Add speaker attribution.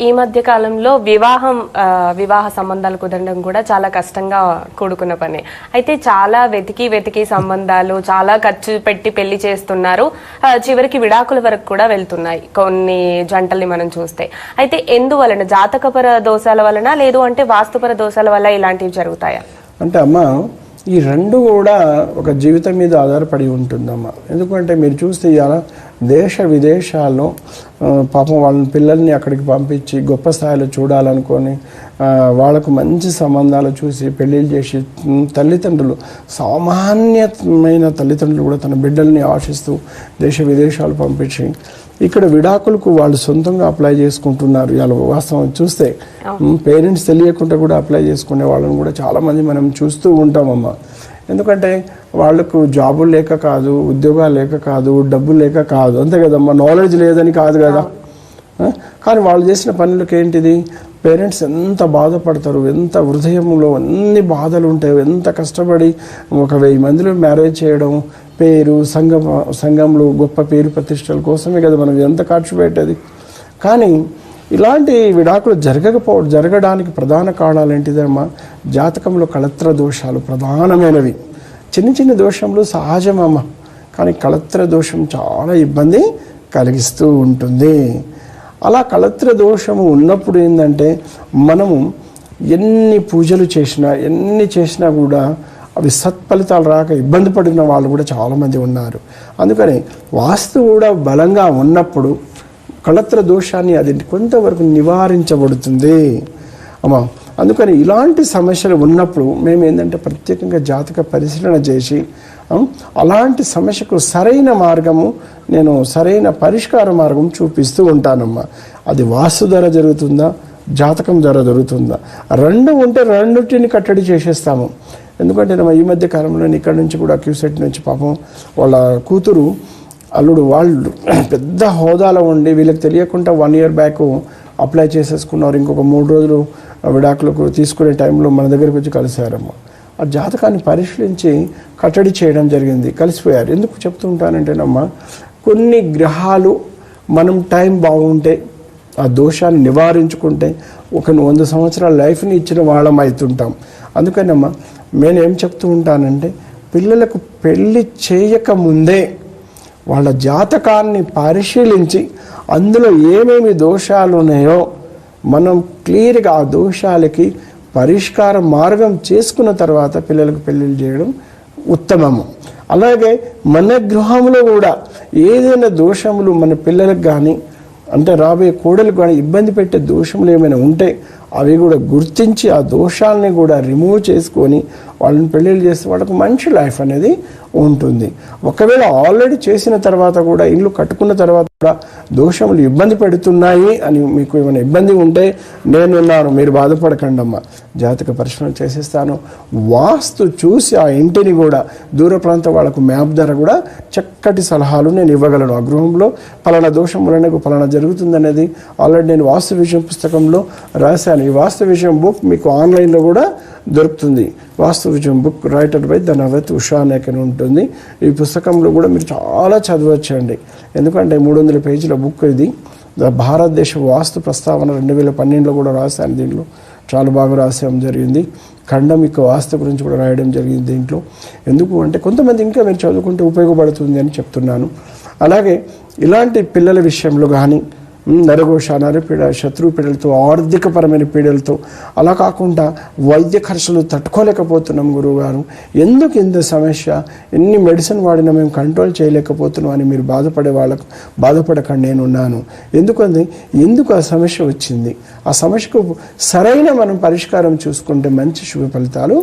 Speaker 1: ఈ మధ్య కాలంలో వివాహ సంబంధాలు కుదరడం కూడా చాలా కష్టంగా కూడుకున్న పని. అయితే చాలా వెతికి సంబంధాలు చాలా ఖర్చు పెట్టి పెళ్లి చేస్తున్నారు. చివరికి విడాకుల వరకు కూడా వెళ్తున్నాయి కొన్ని జంటల్ని మనం చూస్తే. అయితే ఎందువలన? జాతకపర దోషాల వలన, లేదు అంటే వాస్తుపర దోషాల వల్ల ఇలాంటివి జరుగుతాయా?
Speaker 2: అంటే అమ్మ, ఈ రెండు కూడా ఒక జీవితం మీద ఆధారపడి ఉంటుందమ్మా. ఎందుకంటే మీరు చూస్తే ఇలా దేశ విదేశాల్లో పాపం వాళ్ళ పిల్లల్ని అక్కడికి పంపించి గొప్ప స్థాయిలో చూడాలనుకొని వాళ్ళకు మంచి సంబంధాలు చూసి పెళ్ళిళ్ళు చేసి తల్లిదండ్రులు, సామాన్యమైన తల్లిదండ్రులు కూడా తన బిడ్డల్ని ఆశిస్తూ దేశ విదేశాలు పంపించి ఇక్కడ విడాకులకు వాళ్ళు సొంతంగా అప్లై చేసుకుంటున్నారు. ఇలా వాస్తవం చూస్తే పేరెంట్స్ తెలియకుండా కూడా అప్లై చేసుకునే వాళ్ళని కూడా చాలామంది మనం చూస్తూ ఉంటామమ్మా. ఎందుకంటే వాళ్ళకు జాబులు లేక కాదు, ఉద్యోగాలు లేక కాదు, డబ్బులు లేక కాదు, అంతే కదమ్మా, నాలెడ్జ్ లేదని కాదు కదా. కానీ వాళ్ళు చేసిన పనులకి ఏంటిది, పేరెంట్స్ ఎంత బాధపడతారు, ఎంత హృదయంలో అన్ని బాధలు ఉంటాయి, ఎంత కష్టపడి 1000 మందిలో మ్యారేజ్ చేయడం, పేరు సంఘంలో గొప్ప పేరు ప్రతిష్టల కోసమే కదా మనం ఎంత ఖర్చు పెట్టేది. కానీ ఇలాంటి విడాకులు జరగడానికి ప్రధాన కారణాలు ఏంటిదమ్మా, జాతకంలో కళత్ర దోషాలు ప్రధానమైనవి. చిన్న దోషములు సహజమమ్మ, కానీ కళత్ర దోషం చాలా ఇబ్బంది కలిగిస్తూ ఉంటుంది. అలా కళత్ర దోషము ఉన్నప్పుడు ఏంటంటే మనము ఎన్ని పూజలు చేసినా ఎన్ని చేసినా కూడా అవి సత్ఫలితాలు రాక ఇబ్బంది పడిన వాళ్ళు కూడా చాలామంది ఉన్నారు. అందుకని వాస్తు కూడా బలంగా ఉన్నప్పుడు కళత్ర దోషాన్ని అది కొంతవరకు నివారించబడుతుంది అమ్మా. అందుకని ఇలాంటి సమస్యలు ఉన్నప్పుడు మేము ఏంటంటే ప్రత్యేకంగా జాతక పరిశీలన చేసి అలాంటి సమస్యకు సరైన మార్గము, నేను సరైన పరిష్కార మార్గం చూపిస్తూ ఉంటానమ్మా. అది వాస్తు ద్వారా జరుగుతుందా, జాతకం ద్వారా జరుగుతుందా, రెండు ఉంటే రెండింటిని కట్టడి చేసేస్తాము. ఎందుకంటే ఈ మధ్య కాలంలో ఇక్కడ నుంచి కూడా క్యూసెట్ నుంచి పాపం వాళ్ళ కూతురు అల్లుడు వాళ్ళు పెద్ద హోదాలో ఉండి వీళ్ళకి తెలియకుండా 1 year బ్యాక్ అప్లై చేసేసుకున్నారు. ఇంకొక 3 రోజులు విడాకులకు తీసుకునే టైంలో మన దగ్గరికి వచ్చి కలిశారమ్మ. ఆ జాతకాన్ని పరిశీలించి కట్టడి చేయడం జరిగింది. కలిసిపోయారు. ఎందుకు చెప్తూ ఉంటానంటేనమ్మా, కొన్ని గ్రహాలు మనం టైం బాగుంటే ఆ దోషాన్ని నివారించుకుంటే ఒక 100 సంవత్సరాల లైఫ్ని ఇచ్చిన వాళ్ళం అవుతుంటాం. అందుకనమ్మా నేనేం చెప్తూ ఉంటానంటే, పిల్లలకు పెళ్ళి చేయకముందే వాళ్ళ జాతకాన్ని పరిశీలించి అందులో ఏమేమి దోషాలు ఉన్నాయో మనం క్లియర్గా ఆ దోషాలకి పరిష్కార మార్గం చేసుకున్న తర్వాత పిల్లలకు పెళ్ళిళ్ళు చేయడం ఉత్తమము. అలాగే మన గృహంలో కూడా ఏదైనా దోషములు మన పిల్లలకు కానీ అంటే రాబోయే కోడలకు కానీ ఇబ్బంది పెట్టే దోషములు ఏమైనా ఉంటే అవి కూడా గుర్తించి ఆ దోషాలని కూడా రిమూవ్ చేసుకొని వాళ్ళని పెళ్ళిళ్ళు చేస్తే వాళ్ళకు మంచి లైఫ్ అనేది ఉంటుంది. ఒకవేళ ఆల్రెడీ చేసిన తర్వాత కూడా ఇల్లు కట్టుకున్న తర్వాత కూడా దోషములు ఇబ్బంది పెడుతున్నాయి అని మీకు ఏమైనా ఇబ్బంది ఉంటే నేనున్నాను, మీరు బాధపడకండి అమ్మా. జాతక పరిశీలన చేసేస్తాను. వాస్తు చూసి ఆ ఇంటిని కూడా దూర ప్రాంత వాళ్ళకు మ్యాప్ ద్వారా కూడా చక్కటి సలహాలు నేను ఇవ్వగలను. ఆ గృహంలో పలానా దోషం వలన పలానా జరుగుతుందనేది ఆల్రెడీ నేను వాస్తు విషయం పుస్తకంలో రాశాను. ఈ వాస్తు విషయం బుక్ మీకు ఆన్లైన్లో కూడా దొరుకుతుంది. వాస్తు విజయం book writer by ధనవత్ Usha Naik అని ఉంటుంది. ఈ పుస్తకంలో కూడా మీరు చాలా చదవచ్చండి. ఎందుకంటే 300 పేజీల బుక్ ఇది. భారతదేశ వాస్తు ప్రస్తావన 2012లో కూడా రాశాను. దీంట్లో చాలా బాగా రాసేయడం జరిగింది. ఖండం యొక్క వాస్తు గురించి కూడా రాయడం జరిగింది దీంట్లో. ఎందుకు అంటే కొంతమంది ఇంకా మీరు చదువుకుంటే ఉపయోగపడుతుంది అని చెప్తున్నాను. అలాగే ఇలాంటి పిల్లల విషయంలో కానీ నరఘోష, నరపీడ, శత్రు పీడలతో, ఆర్థికపరమైన పీడలతో, అలా కాకుండా వైద్య ఖర్చులు తట్టుకోలేకపోతున్నాం గురువుగారు, ఎందుకు ఇంత సమస్య, ఎన్ని మెడిసిన్ వాడినా మేము కంట్రోల్ చేయలేకపోతున్నాం అని మీరు బాధపడకండి, నేనున్నాను. ఎందుకు ఆ సమస్య వచ్చింది, ఆ సమస్యకు సరైన మనం పరిష్కారం చూసుకుంటే మంచి శుభ ఫలితాలు